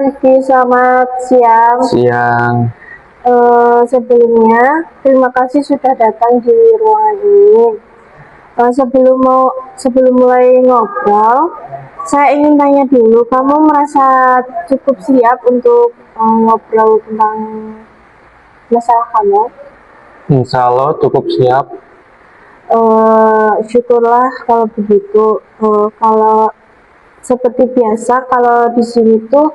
Rizky, selamat siang. Siang. Sebelumnya, terima kasih sudah datang di ruangan ini. Sebelum mulai ngobrol, saya ingin tanya dulu, kamu merasa cukup siap untuk ngobrol tentang masalah kamu? Insya Allah cukup siap. Syukurlah kalau begitu. Kalau seperti biasa, kalau di sini tuh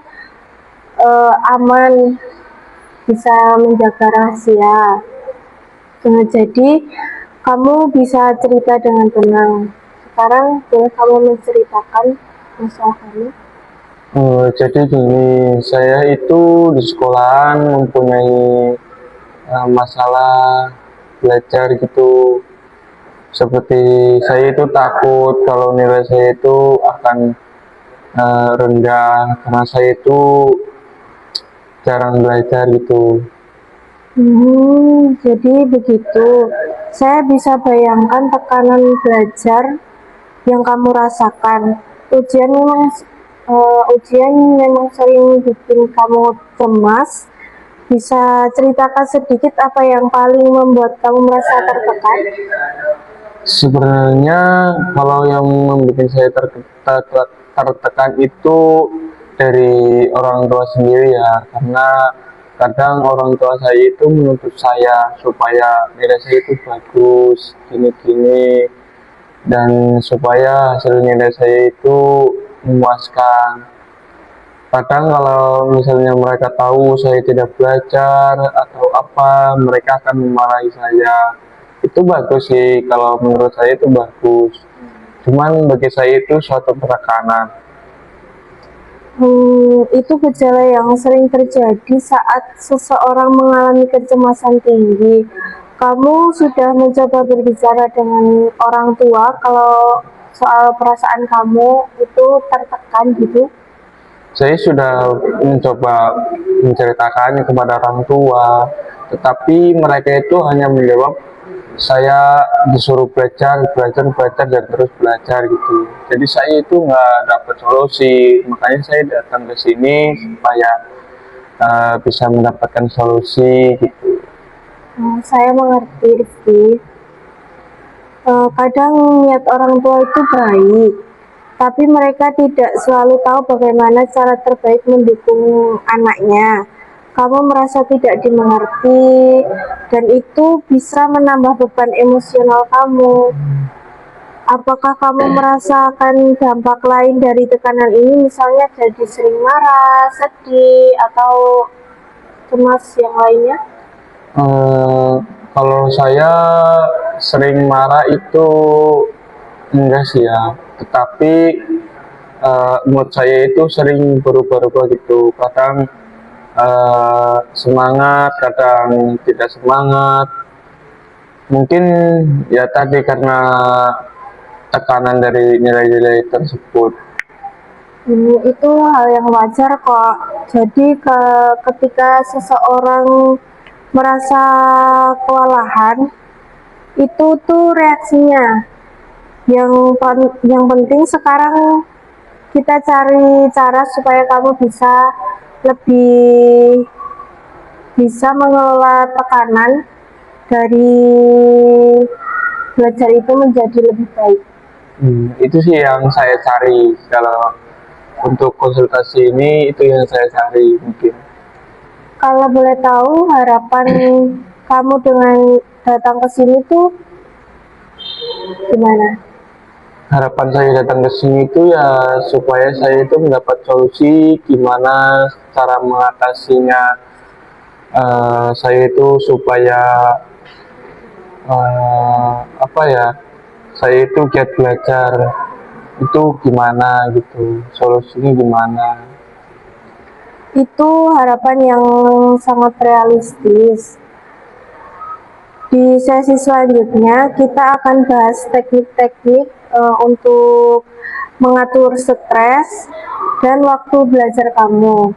aman, bisa menjaga rahasia. Jadi kamu bisa cerita dengan tenang. Sekarang boleh kamu menceritakan masalah kamu? Jadi gini, saya itu di sekolahan mempunyai masalah belajar gitu. Seperti saya itu takut kalau nilai saya itu akan rendah karena saya itu jarang belajar gitu. Jadi begitu. Saya bisa bayangkan tekanan belajar yang kamu rasakan. Ujian memang sering bikin kamu cemas. Bisa ceritakan sedikit apa yang paling membuat kamu merasa tertekan? Sebenarnya kalau yang membuat saya tertekan itu dari orang tua sendiri ya, karena kadang orang tua saya itu menuntut saya supaya nilai saya itu bagus, gini-gini, dan supaya hasil nilai saya itu memuaskan. Kadang kalau misalnya mereka tahu saya tidak belajar atau apa, mereka akan memarahi saya. Itu bagus sih, kalau menurut saya itu bagus. Cuman bagi saya itu suatu tekanan. Itu gejala yang sering terjadi saat seseorang mengalami kecemasan tinggi. Kamu sudah mencoba berbicara dengan orang tua kalau soal perasaan kamu itu tertekan gitu? Saya sudah mencoba menceritakannya kepada orang tua, tetapi mereka itu hanya menjawab saya disuruh belajar, belajar, belajar, dan terus belajar gitu. Jadi saya itu nggak dapat solusi, makanya saya datang ke sini supaya bisa mendapatkan solusi gitu. Saya mengerti, Rizky. Kadang niat orang tua itu baik, tapi mereka tidak selalu tahu bagaimana cara terbaik mendukung anaknya. Kamu merasa tidak dimengerti, dan itu bisa menambah beban emosional kamu. Apakah kamu merasakan dampak lain dari tekanan ini, misalnya jadi sering marah, sedih, atau cemas yang lainnya? Eh, Kalau saya sering marah itu enggak sih ya, tetapi mood saya itu sering berubah-ubah gitu. Kadang semangat, kadang tidak semangat. Mungkin ya tadi karena tekanan dari nilai-nilai tersebut. Itu hal yang wajar kok. Jadi ketika seseorang merasa kewalahan, itu tuh reaksinya. Yang penting sekarang kita cari cara supaya kamu lebih bisa mengelola tekanan dari belajar itu menjadi lebih baik. Itu sih yang saya cari kalau untuk konsultasi ini, itu yang saya cari mungkin. Kalau boleh tahu, harapan kamu dengan datang ke sini tuh gimana? Harapan saya datang ke sini itu ya supaya saya itu mendapat solusi gimana cara mengatasinya. Saya itu supaya apa ya, saya itu giat belajar itu gimana gitu, solusinya gimana. Itu harapan yang sangat realistis. Di sesi selanjutnya kita akan bahas teknik-teknik untuk mengatur stres dan waktu belajar kamu.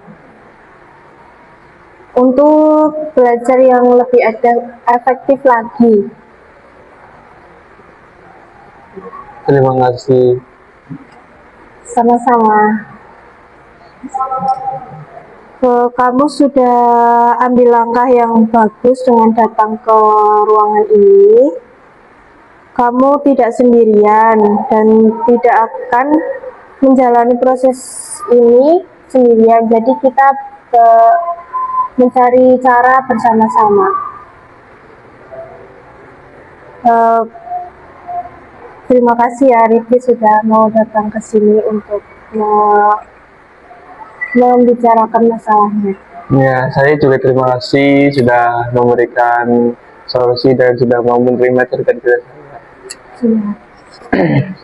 Untuk belajar yang lebih efektif lagi. Terima kasih. Sama-sama. Kamu sudah ambil langkah yang bagus dengan datang ke ruangan ini. Kamu tidak sendirian dan tidak akan menjalani proses ini sendirian. Jadi kita mencari cara bersama-sama. Eh, Terima kasih ya Rifki sudah mau datang ke sini untuk membicarakan masalahnya. Ya, saya juga terima kasih sudah memberikan solusi dan sudah mau menerima cerita-cerita saya. Iya.